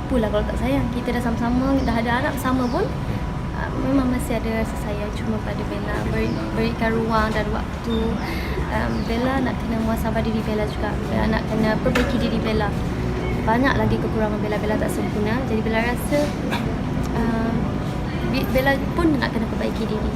apalah kalau tak sayang. Kita dah sama-sama, dah ada anak sama pun, memang masih ada rasa sayang. Cuma pada Bella, berikan ruang dan waktu. Bella nak kena muhasabah diri Bella juga. Bella nak kena perbaiki diri Bella. Banyak lagi kekurangan Bella. Bella tak sempurna. Jadi Bella rasa Bella pun nak kena perbaiki diri.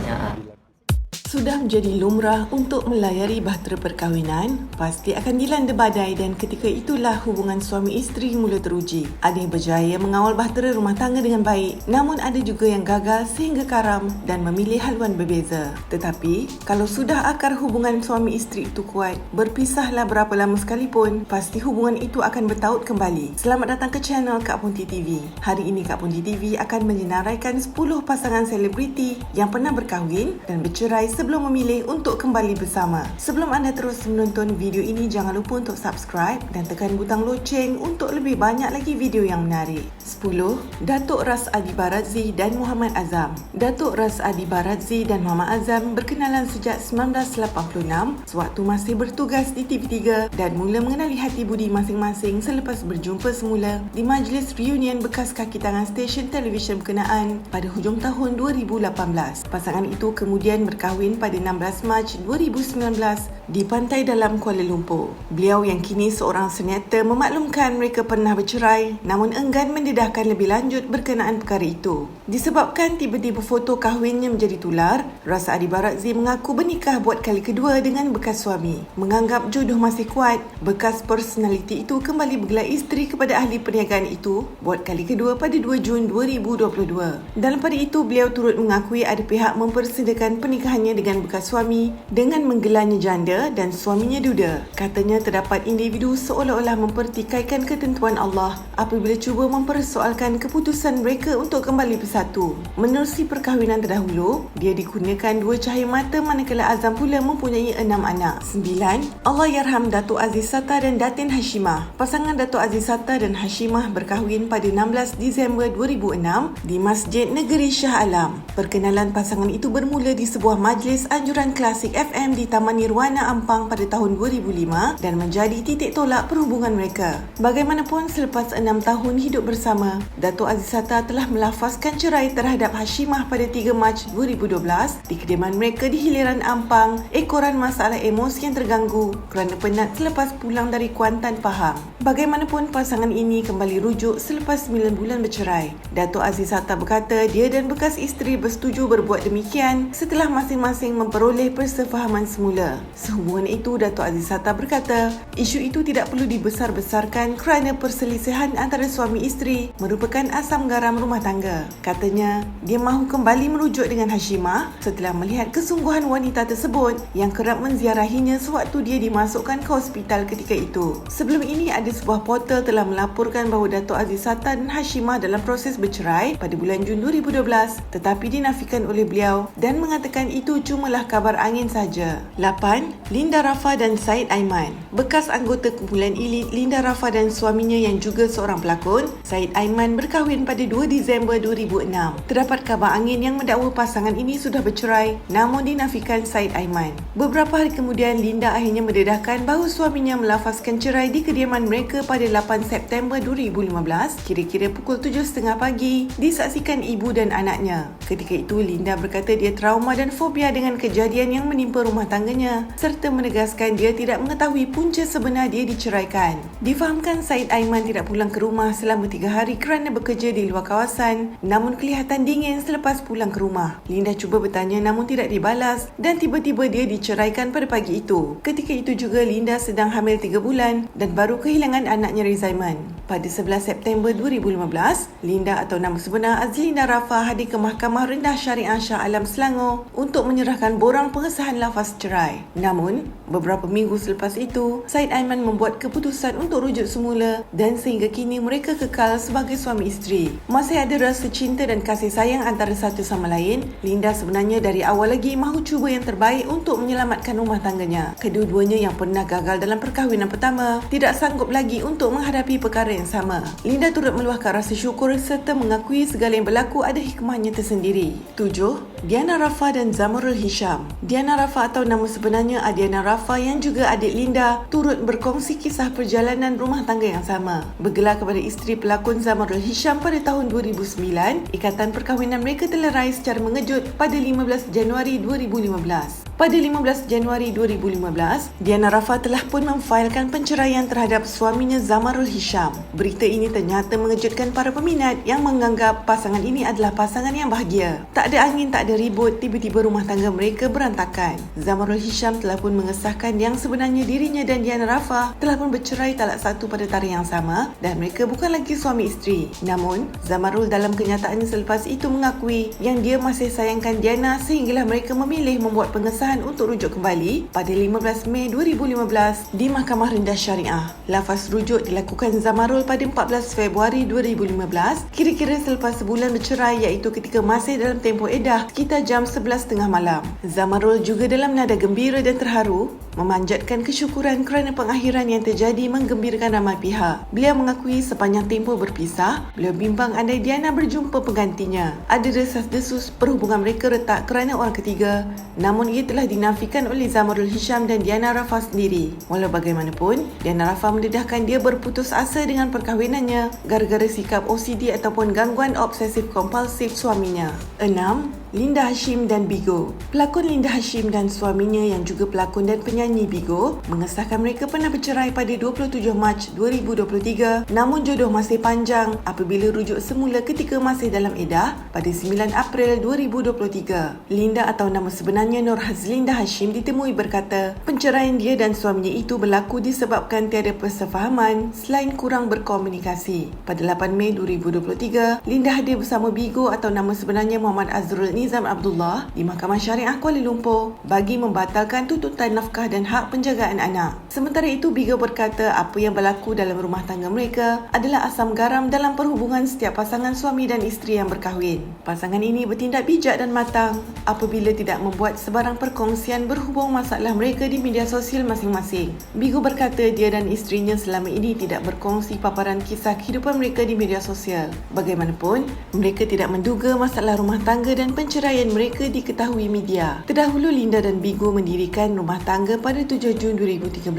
Sudah menjadi lumrah untuk melayari bahtera perkahwinan, pasti akan dilanda badai dan ketika itulah hubungan suami isteri mula teruji. Ada yang berjaya mengawal bahtera rumah tangga dengan baik, namun ada juga yang gagal sehingga karam dan memilih haluan berbeza. Tetapi, kalau sudah akar hubungan suami isteri itu kuat, berpisahlah berapa lama sekalipun, pasti hubungan itu akan bertaut kembali. Selamat datang ke channel Kak Punti TV. Hari ini Kak Punti TV akan menyenaraikan 10 pasangan selebriti yang pernah berkahwin dan bercerai sebelum memilih untuk kembali bersama. Sebelum anda terus menonton video ini, jangan lupa untuk subscribe dan tekan butang loceng untuk lebih banyak lagi video yang menarik. 10. Datuk Ras Adi Baradzi dan Muhammad Azam. Datuk Ras Adi Baradzi dan Muhammad Azam berkenalan sejak 1986 sewaktu masih bertugas di TV3 dan mula mengenali hati budi masing-masing selepas berjumpa semula di majlis reunion bekas kaki tangan stesen televisyen berkenaan pada hujung tahun 2018. Pasangan itu kemudian berkahwin pada 16 Mac 2019 di Pantai Dalam, Kuala Lumpur. Beliau yang kini seorang seneta memaklumkan mereka pernah bercerai namun enggan mendedahkan lebih lanjut berkenaan perkara itu. Disebabkan tiba-tiba foto kahwinnya menjadi tular, Ras Adi Baradzi mengaku bernikah buat kali kedua dengan bekas suami. Menganggap jodoh masih kuat, bekas personaliti itu kembali bergelar isteri kepada ahli perniagaan itu buat kali kedua pada 2 Jun 2022. Dalam pada itu, beliau turut mengakui ada pihak mempersedakan pernikahannya dengan bekas suami dengan menggelarnya janda dan suaminya duda. Katanya terdapat individu seolah-olah mempertikaikan ketentuan Allah apabila cuba mempersoalkan keputusan mereka untuk kembali bersatu. Menerusi perkahwinan terdahulu, dia dikurniakan 2 cahaya mata manakala Azam pula mempunyai 6 anak. 9. Allahyarham Datuk Aziz Sata dan Datin Hashimah. Pasangan Datuk Aziz Sata dan Hashimah berkahwin pada 16 Disember 2006 di Masjid Negeri Shah Alam. Perkenalan pasangan itu bermula di sebuah majlis anjuran klasik FM di Taman Nirwana Ampang pada tahun 2005 dan menjadi titik tolak perhubungan mereka. Bagaimanapun, selepas 6 tahun hidup bersama, Datuk Aziz Sata telah melafazkan cerai terhadap Hashimah pada 3 Mac 2012 di kediaman mereka di Hiliran Ampang ekoran masalah emosi yang terganggu kerana penat selepas pulang dari Kuantan, Pahang. Bagaimanapun, pasangan ini kembali rujuk selepas 9 bulan bercerai. Datuk Aziz Sata berkata dia dan bekas isteri bersetuju berbuat demikian setelah masing-masing memperoleh persefahaman semula. Sehubungan itu, Datuk Aziz Sata berkata isu itu tidak perlu dibesar-besarkan kerana perselisihan antara suami isteri merupakan asam garam rumah tangga. Katanya, dia mahu kembali merujuk dengan Hashimah setelah melihat kesungguhan wanita tersebut yang kerap menziarahinya sewaktu dia dimasukkan ke hospital ketika itu. Sebelum ini, ada sebuah portal telah melaporkan bahawa Datuk Aziz Sata dan Hashimah dalam proses bercerai pada bulan Jun 2012 tetapi dinafikan oleh beliau dan mengatakan itu cumalah kabar angin saja. 8. Linda Rafa dan Said Aiman. Bekas anggota kumpulan elit Linda Rafa dan suaminya yang juga seorang pelakon, Said Aiman berkahwin pada 2 Disember 2006. Terdapat kabar angin yang mendakwa pasangan ini sudah bercerai namun dinafikan Said Aiman. Beberapa hari kemudian, Linda akhirnya mendedahkan bahawa suaminya melafazkan cerai di kediaman mereka pada 8 September 2015 kira-kira pukul 7.30 pagi disaksikan ibu dan anaknya. Ketika itu, Linda berkata dia trauma dan fobia dengan kejadian yang menimpa rumah tangganya serta menegaskan dia tidak mengetahui punca sebenar dia diceraikan. Difahamkan Said Aiman tidak pulang ke rumah selama 3 hari kerana bekerja di luar kawasan namun kelihatan dingin selepas pulang ke rumah. Linda cuba bertanya namun tidak dibalas dan tiba-tiba dia diceraikan pada pagi itu. Ketika itu juga Linda sedang hamil 3 bulan dan baru kehilangan anaknya Rizaiman. Pada 11 September 2015, Linda atau nama sebenar Azlinda Rafa hadir ke Mahkamah Rendah Syariah Shah Alam Selangor untuk menyerahkan borang pengesahan lafaz cerai. Namun, beberapa minggu selepas itu, Said Aiman membuat keputusan untuk rujuk semula dan sehingga kini mereka kekal sebagai suami isteri. Masih ada rasa cinta dan kasih sayang antara satu sama lain. Linda sebenarnya dari awal lagi mahu cuba yang terbaik untuk menyelamatkan rumah tangganya. Kedua-duanya yang pernah gagal dalam perkahwinan pertama tidak sanggup lagi untuk menghadapi perkara yang sama. Linda turut meluahkan rasa syukur serta mengakui segala yang berlaku ada hikmahnya tersendiri. 7. Diana Rafa dan Zamrul Zamarul Hisham. Diana Rafa atau nama sebenarnya Adiana Rafa yang juga adik Linda turut berkongsi kisah perjalanan rumah tangga yang sama. Bergelar kepada isteri pelakon Zamarul Hisham pada tahun 2009, ikatan perkahwinan mereka terlerai secara mengejut pada 15 Januari 2015. Pada 15 Januari 2015, Diana Rafa telah pun memfailkan penceraian terhadap suaminya Zamarul Hisham. Berita ini ternyata mengejutkan para peminat yang menganggap pasangan ini adalah pasangan yang bahagia. Tak ada angin, tak ada ribut, tiba-tiba rumah tangga mereka berantakan. Zamarul Hisham telah pun mengesahkan yang sebenarnya dirinya dan Diana Rafa telah pun bercerai talak satu pada tarikh yang sama dan mereka bukan lagi suami isteri. Namun, Zamarul dalam kenyataannya selepas itu mengakui yang dia masih sayangkan Diana sehinggalah mereka memilih membuat pengesahan untuk rujuk kembali pada 15 Mei 2015 di Mahkamah Rendah Syariah. Lafaz rujuk dilakukan Zamarul pada 14 Februari 2015, kira-kira selepas sebulan bercerai iaitu ketika masih dalam tempoh edah sekitar jam 11.30 malam. Zamarul juga dalam nada gembira dan terharu memanjatkan kesyukuran kerana pengakhiran yang terjadi menggembirakan ramai pihak. Beliau mengakui sepanjang tempoh berpisah, beliau bimbang andai Diana berjumpa penggantinya. Ada desas-desus perhubungan mereka retak kerana orang ketiga, namun ia telah dinafikan oleh Zamarul Hisham dan Diana Rafa sendiri. Walau bagaimanapun, Diana Rafa mendedahkan dia berputus asa dengan perkahwinannya gara-gara sikap OCD ataupun gangguan obsesif kompulsif suaminya. 6. Linda Hashim dan Bigo. Pelakon Linda Hashim dan suaminya yang juga pelakon dan penyanyi Bigo mengesahkan mereka pernah bercerai pada 27 Mac 2023, namun jodoh masih panjang apabila rujuk semula ketika masih dalam edah pada 9 April 2023. Linda atau nama sebenarnya Nur Hazlinda Hashim ditemui berkata penceraian dia dan suaminya itu berlaku disebabkan tiada persefahaman selain kurang berkomunikasi. Pada 8 Mei 2023, Linda hadir bersama Bigo atau nama sebenarnya Muhammad Azrul Nizam Abdullah di Mahkamah Syariah Kuala Lumpur bagi membatalkan tuntutan nafkah dan hak penjagaan anak. Sementara itu, Bigo berkata apa yang berlaku dalam rumah tangga mereka adalah asam garam dalam perhubungan setiap pasangan suami dan isteri yang berkahwin. Pasangan ini bertindak bijak dan matang apabila tidak membuat sebarang perkongsian berhubung masalah mereka di media sosial masing-masing. Bigo berkata dia dan isterinya selama ini tidak berkongsi paparan kisah kehidupan mereka di media sosial. Bagaimanapun, mereka tidak menduga masalah rumah tangga dan perceraian mereka diketahui media. Terdahulu, Linda dan Bigo mendirikan rumah tangga pada 7 Jun 2013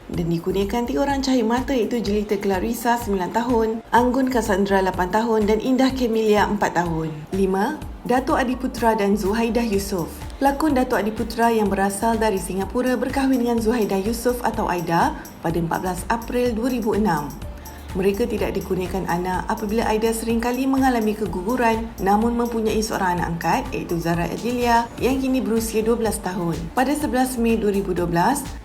dan dikurniakan 3 orang cahaya mata iaitu Jelita Clarissa 9 tahun, Anggun Cassandra 8 tahun dan Indah Camelia 4 tahun. 5. Dato' Adiputra dan Zuhaidah Yusof. Pelakon Dato' Adiputra yang berasal dari Singapura berkahwin dengan Zuhaidah Yusof atau Aida pada 14 April 2006. Mereka tidak dikurniakan anak apabila Aida seringkali mengalami keguguran namun mempunyai seorang anak angkat iaitu Zara Adilia yang kini berusia 12 tahun. Pada 11 Mei 2012,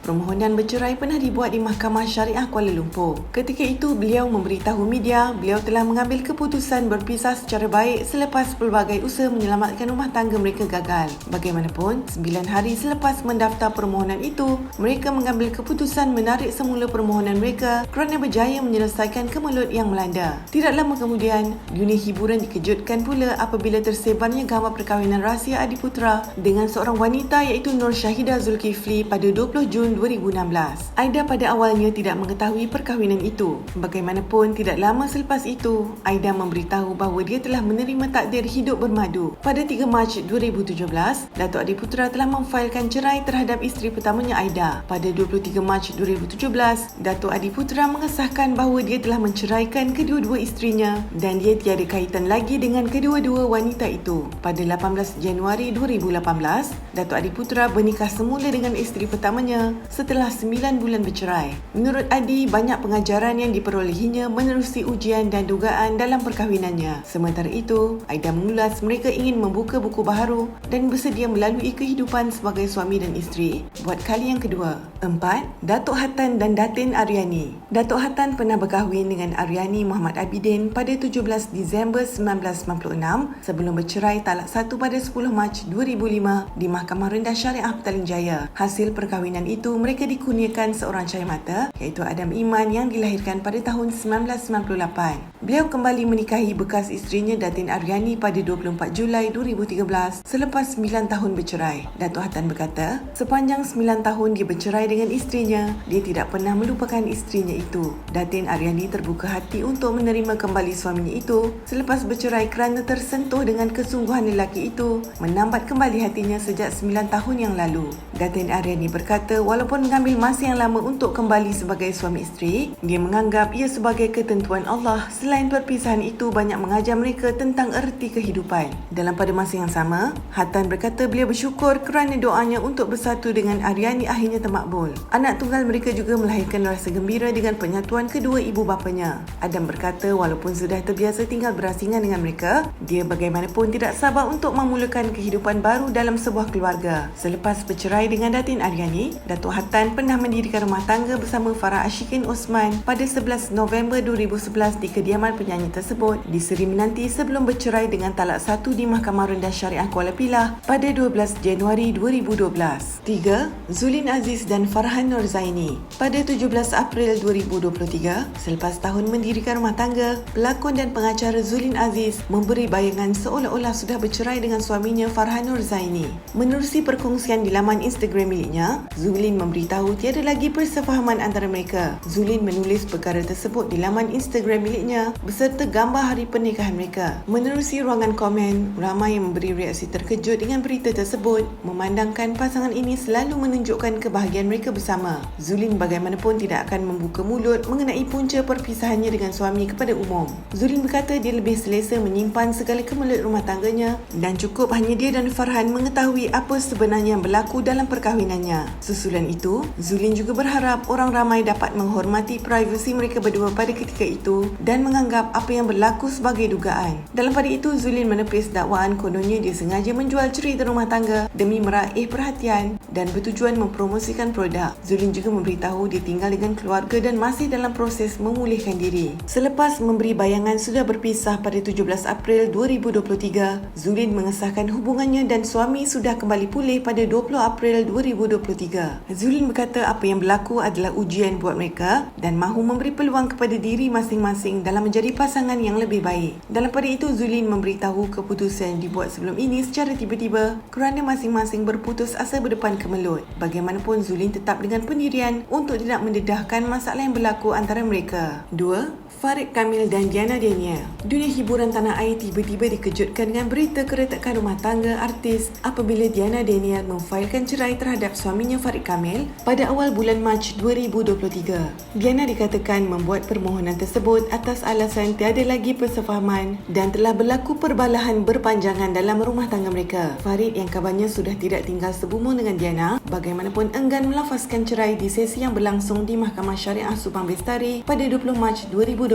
permohonan bercerai pernah dibuat di Mahkamah Syariah Kuala Lumpur. Ketika itu, beliau memberitahu media beliau telah mengambil keputusan berpisah secara baik selepas pelbagai usaha menyelamatkan rumah tangga mereka gagal. Bagaimanapun, 9 hari selepas mendaftar permohonan itu, mereka mengambil keputusan menarik semula permohonan mereka kerana berjaya menyelesaikan kemelut yang melanda. Tidak lama kemudian, dunia hiburan dikejutkan pula apabila tersebarnya gambar perkahwinan rahsia Adiputra dengan seorang wanita iaitu Nur Syahidah Zulkifli pada 20 Jun 2016. Aida pada awalnya tidak mengetahui perkahwinan itu. Bagaimanapun, tidak lama selepas itu, Aida memberitahu bahawa dia telah menerima takdir hidup bermadu. Pada 3 Mac 2017, Dato' Adiputra telah memfailkan cerai terhadap isteri pertamanya Aida. Pada 23 Mac 2017, Dato' Adiputra mengesahkan bahawa dia telah menceraikan kedua-dua isterinya dan dia tiada kaitan lagi dengan kedua-dua wanita itu. Pada 18 Januari 2018, Dato' Adiputra bernikah semula dengan isteri pertamanya setelah 9 bulan bercerai. Menurut Adi, banyak pengajaran yang diperolehinya menerusi ujian dan dugaan dalam perkahwinannya. Sementara itu, Aida mengulas mereka ingin membuka buku baharu dan bersedia melalui kehidupan sebagai suami dan isteri buat kali yang kedua. 4. Datuk Hatan dan Datin Aryani. Datuk Hatan pernah berkahwin dengan Aryani Muhammad Abidin pada 17 Disember 1996 sebelum bercerai talak satu pada 10 Mac 2005 di Mahkamah Rendah Syariah Petaling Jaya. Hasil perkahwinan itu, mereka dikurniakan seorang cahaya mata iaitu Adam Iman yang dilahirkan pada tahun 1998. Beliau kembali menikahi bekas isterinya Datin Aryani pada 24 Julai 2013 selepas 9 tahun bercerai. Datuk Hatan berkata, sepanjang 9 tahun dia bercerai dengan isterinya, dia tidak pernah melupakan isterinya itu. Datin Aryani ini terbuka hati untuk menerima kembali suaminya itu selepas bercerai kerana tersentuh dengan kesungguhan lelaki itu menambat kembali hatinya sejak 9 tahun yang lalu. Datin Aryani berkata walaupun mengambil masa yang lama untuk kembali sebagai suami isteri, dia menganggap ia sebagai ketentuan Allah. Selain perpisahan itu banyak mengajar mereka tentang erti kehidupan. Dalam pada masa yang sama, Hatan berkata beliau bersyukur kerana doanya untuk bersatu dengan Aryani akhirnya termakbul. Anak tunggal mereka juga melahirkan rasa gembira dengan penyatuan kedua ibu bapanya. Adam berkata walaupun sudah terbiasa tinggal berasingan dengan mereka, dia bagaimanapun tidak sabar untuk memulakan kehidupan baru dalam sebuah keluarga. Selepas bercerai dengan Datin Aryani, Datuk Hatan pernah mendirikan rumah tangga bersama Farah Ashikin Osman pada 11 November 2011 di kediaman penyanyi tersebut diseri menanti sebelum bercerai dengan talak satu di Mahkamah Rendah Syariah Kuala Pilah pada 12 Januari 2012. 3. Zulin Aziz dan Farhan Nurzaini. Pada 17 April 2023, selepas tahun mendirikan rumah tangga, pelakon dan pengacara Zulin Aziz memberi bayangan seolah-olah sudah bercerai dengan suaminya Farhan Nurzaini. Menerusi perkongsian di laman Instagram miliknya, Zulin memberitahu tiada lagi persefahaman antara mereka. Zulin menulis perkara tersebut di laman Instagram miliknya beserta gambar hari pernikahan mereka. Menerusi ruangan komen, ramai yang memberi reaksi terkejut dengan berita tersebut, memandangkan pasangan ini selalu menunjukkan kebahagiaan mereka bersama. Zulin bagaimanapun tidak akan membuka mulut mengenai punca perpisahannya dengan suami kepada umum. Zulin berkata dia lebih selesa menyimpan segala kemelut rumah tangganya dan cukup hanya dia dan Farhan mengetahui apa sebenarnya yang berlaku dalam perkahwinannya. Susulan itu, Zulin juga berharap orang ramai dapat menghormati privasi mereka berdua pada ketika itu dan menganggap apa yang berlaku sebagai dugaan. Dalam pada itu, Zulin menepis dakwaan kononnya dia sengaja menjual cerita rumah tangga demi meraih perhatian dan bertujuan mempromosikan produk. Zulin juga memberitahu dia tinggal dengan keluarga dan masih dalam proses memulihkan diri. Selepas memberi bayangan sudah berpisah pada 17 April 2023, Zulin mengesahkan hubungannya dan suami sudah kembali pulih pada 20 April 2023. Zulin berkata apa yang berlaku adalah ujian buat mereka dan mahu memberi peluang kepada diri masing-masing dalam menjadi pasangan yang lebih baik. Dalam pada itu, Zulin memberitahu keputusan yang dibuat sebelum ini secara tiba-tiba kerana masing-masing berputus asa berdepan kemelut. Bagaimanapun, Zulin tetap dengan pendirian untuk tidak mendedahkan masalah yang berlaku antara mereka. 2. Farid Kamil dan Diana Daniel. Dunia hiburan tanah air tiba-tiba dikejutkan dengan berita keretakan rumah tangga artis apabila Diana Daniel memfailkan cerai terhadap suaminya Farid Kamil pada awal bulan Mac 2023. Diana dikatakan membuat permohonan tersebut atas alasan tiada lagi persefahaman dan telah berlaku perbalahan berpanjangan dalam rumah tangga mereka. Farid yang kabarnya sudah tidak tinggal sebumung dengan Diana, bagaimanapun enggan melafazkan cerai di sesi yang berlangsung di Mahkamah Syariah Subang Bestari pada 20 Mac 2023.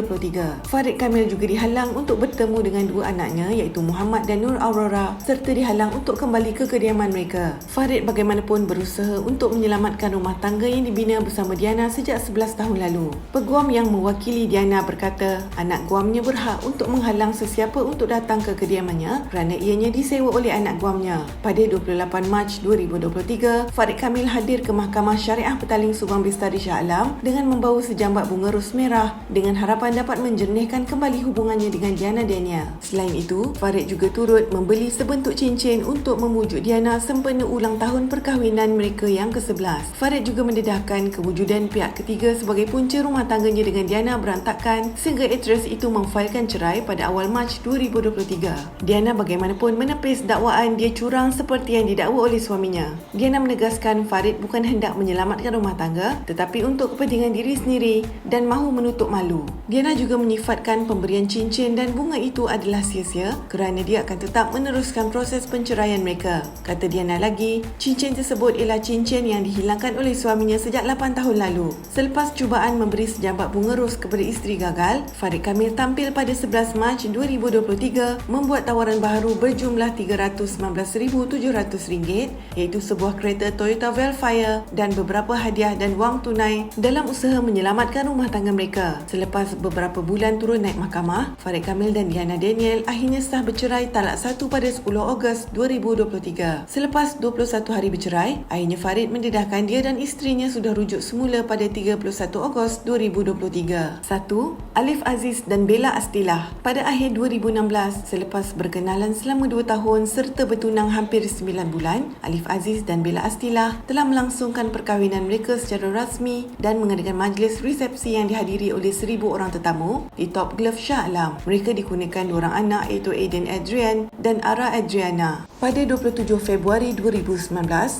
Farid Kamil juga dihalang untuk bertemu dengan dua anaknya iaitu Muhammad dan Nur Aurora serta dihalang untuk kembali ke kediaman mereka. Farid bagaimanapun berusaha untuk menyelamatkan rumah tangga yang dibina bersama Diana sejak 11 tahun lalu. Peguam yang mewakili Diana berkata anak guamnya berhak untuk menghalang sesiapa untuk datang ke kediamannya kerana ianya disewa oleh anak guamnya. Pada 28 Mac 2023, Farid Kamil hadir ke Mahkamah Syariah Petaling Subang Bestari Shah Alam dengan membawa sejambat bunga ros merah dengan harapan dapat menjernihkan kembali hubungannya dengan Diana Daniel. Selain itu, Farid juga turut membeli sebentuk cincin untuk memujuk Diana sempena ulang tahun perkahwinan mereka yang ke-11. Farid juga mendedahkan kewujudan pihak ketiga sebagai punca rumah tangganya dengan Diana berantakan sehingga aktris itu memfailkan cerai pada awal Mac 2023. Diana bagaimanapun menepis dakwaan dia curang seperti yang didakwa oleh suaminya. Diana menegaskan Farid bukan hendak menyelamatkan rumah tangga tetapi untuk kepentingan diri sendiri dan mahu menutup malu. Diana juga menyifatkan pemberian cincin dan bunga itu adalah sia-sia kerana dia akan tetap meneruskan proses penceraian mereka. Kata Diana lagi, cincin tersebut ialah cincin yang dihilangkan oleh suaminya sejak 8 tahun lalu. Selepas cubaan memberi sejambat bunga ros kepada isteri gagal, Farid Kamil tampil pada 11 Mac 2023 membuat tawaran baharu berjumlah RM319,700 iaitu sebuah kereta Toyota Velfire dan beberapa hadiah dan wang tunai dalam usaha menyelamatkan rumah tangga mereka. Selepas beberapa bulan turun naik mahkamah, Farid Kamil dan Diana Daniel akhirnya sah bercerai talak satu pada 10 Ogos 2023. Selepas 21 hari bercerai, akhirnya Farid mendedahkan dia dan isterinya sudah rujuk semula pada 31 Ogos 2023. 1. Alif Aziz dan Bella Astilah. Pada akhir 2016, selepas berkenalan selama 2 tahun serta bertunang hampir 9 bulan, Alif Aziz dan Bella Astilah telah melangsungkan perkahwinan mereka secara rasmi dan mengadakan majlis resepsi yang dihadiri oleh 1,000 orang seorang tetamu di Top Glove Shah Alam. Mereka dikurniakan dua orang anak iaitu Aiden Adrian dan Ara Adriana. Pada 27 Februari 2019,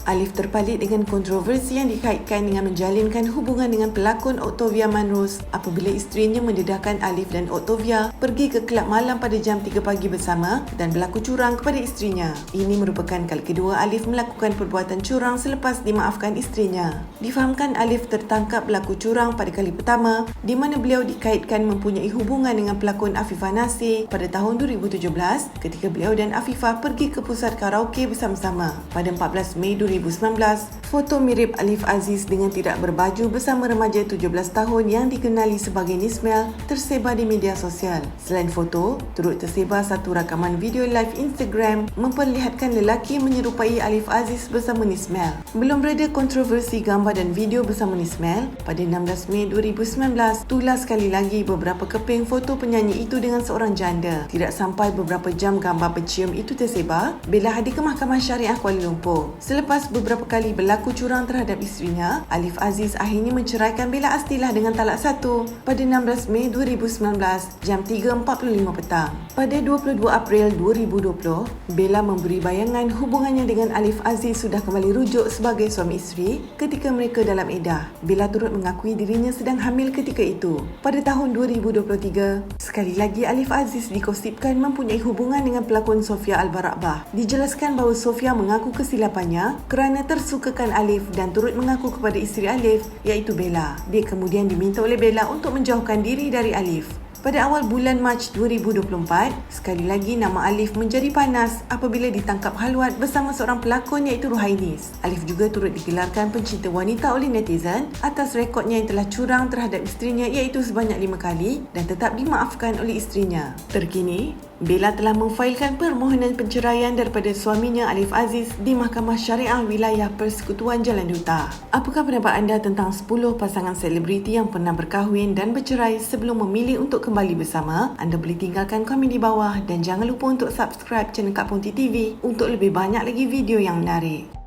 Alif terpalit dengan kontroversi yang dikaitkan dengan menjalinkan hubungan dengan pelakon Octavia Manrose apabila isterinya mendedahkan Alif dan Octavia pergi ke kelab malam pada jam 3 pagi bersama dan berlaku curang kepada isterinya. Ini merupakan kali kedua Alif melakukan perbuatan curang selepas dimaafkan isterinya. Difahamkan Alif tertangkap berlaku curang pada kali pertama di mana beliau dikaitkan mempunyai hubungan dengan pelakon Afifah Nasir pada tahun 2017 ketika beliau dan Afifah pergi ke pusat karaoke bersama-sama. Pada 14 Mei 2019, foto mirip Alif Aziz dengan tidak berbaju bersama remaja 17 tahun yang dikenali sebagai Nismel tersebar di media sosial. Selain foto, turut tersebar satu rakaman video live Instagram memperlihatkan lelaki menyerupai Alif Aziz bersama Nismel. Belum reda kontroversi gambar dan video bersama Nismel, pada 16 Mei 2019, tulas sekali lagi beberapa keping foto penyanyi itu dengan seorang janda. Tidak sampai beberapa jam gambar bercium itu tersebar, Bella hadir ke Mahkamah Syariah Kuala Lumpur. Selepas beberapa kali berlaku curang terhadap isterinya, Alif Aziz akhirnya menceraikan Bella Astilah dengan talak satu pada 16 Mei 2019 jam 3.45 petang. Pada 22 April 2020, Bella memberi bayangan hubungannya dengan Alif Aziz sudah kembali rujuk sebagai suami isteri ketika mereka dalam iddah. Bella turut mengakui dirinya sedang hamil ketika itu. Pada tahun 2023, sekali lagi Alif Aziz digosipkan mempunyai hubungan dengan pelakon Sofia Al-Barakbah. Dijelaskan bahawa Sofia mengaku kesilapannya kerana tersukakan Alif dan turut mengaku kepada isteri Alif iaitu Bella. Dia kemudian diminta oleh Bella untuk menjauhkan diri dari Alif. Pada awal bulan Mac 2024, sekali lagi nama Alif menjadi panas apabila ditangkap halwat bersama seorang pelakon iaitu Ruhainis. Alif juga turut digelarkan pencinta wanita oleh netizen atas rekodnya yang telah curang terhadap isterinya iaitu sebanyak 5 kali dan tetap dimaafkan oleh isterinya. Terkini, Bella telah memfailkan permohonan penceraian daripada suaminya Alif Aziz di Mahkamah Syariah Wilayah Persekutuan Jalan Duta. Apakah pendapat anda tentang 10 pasangan selebriti yang pernah berkahwin dan bercerai sebelum memilih untuk kembali bersama? Anda boleh tinggalkan komen di bawah dan jangan lupa untuk subscribe channel Kak Ponti TV untuk lebih banyak lagi video yang menarik.